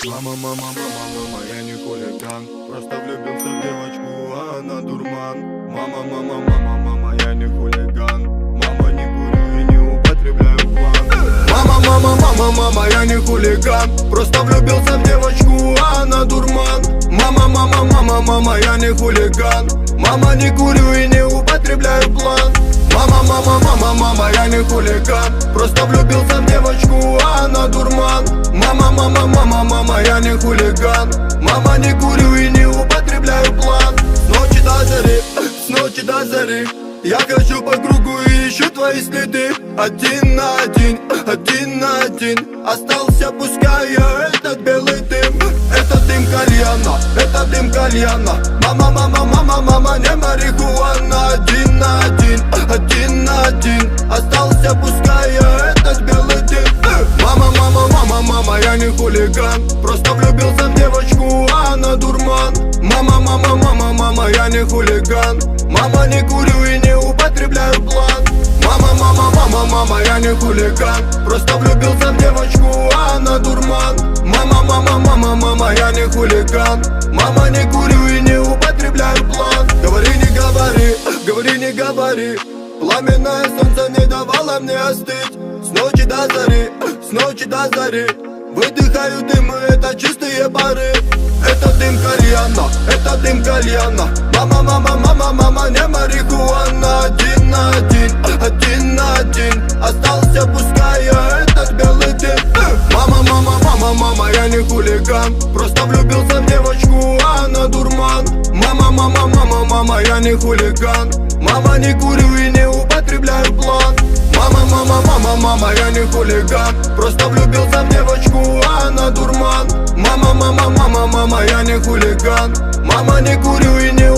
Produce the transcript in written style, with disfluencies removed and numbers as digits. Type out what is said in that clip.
Мама, мама, мама, мама, я не хулиган. Просто влюбился в девочку, а она дурман. Мама, мама, мама, мама, я не хулиган. Мама, не курю и не употребляю план. Мама, мама, мама, мама, я не хулиган. Просто влюбился в девочку, а она дурман. Мама, мама, мама, мама, я не хулиган. Мама, не курю и не употребляю план. Мама, мама, мама, мама, я не хулиган. Просто влюбился в девочку, а она дурман. Мама, мама, мама, мама, я не хулиган. Мама, не курю и не употребляю план. С ночи до зари я хожу по кругу и ищу твои следы. Один на один остался, пуская этот белый дым. Это дым кальяна, это дым кальяна. Мама, мама, мама, мама, не марихуана. Один на один остался, пуская этот белый дым. Мама, мама, мама, мама, я не хулиган. Просто влюбился в девочку, а она дурман. Мама, мама, мама, мама, я не хулиган. Мама, не курю и не употребляю план. Мама, мама, мама, мама, я не хулиган. Просто влюбился в девочку, а она дурман. Мама, мама, мама, мама, я не хулиган. Мама, не курю и не употребляю план. Говори, не говори, говори, не говори. Пламенное солнце не давало мне остыть. С ночи до зари выдыхаю дымы, это чистые пары. Это дым кальяна, это дым кальяна. Мама, мама, мама, мама, не марихуана. Один на один остался, пуская этот белый дым. Мама, мама, мама, мама, я не хулиган. Просто влюбился в девочку, а она дурман. Мама, мама, мама, мама, я не хулиган. Мама, не курю и не употребляю план. Мама, мама, мама, мама, я не хулиган. Просто влюбился в девочку, а она дурман. Мама, мама, мама, мама, я не хулиган. Мама, не курю и не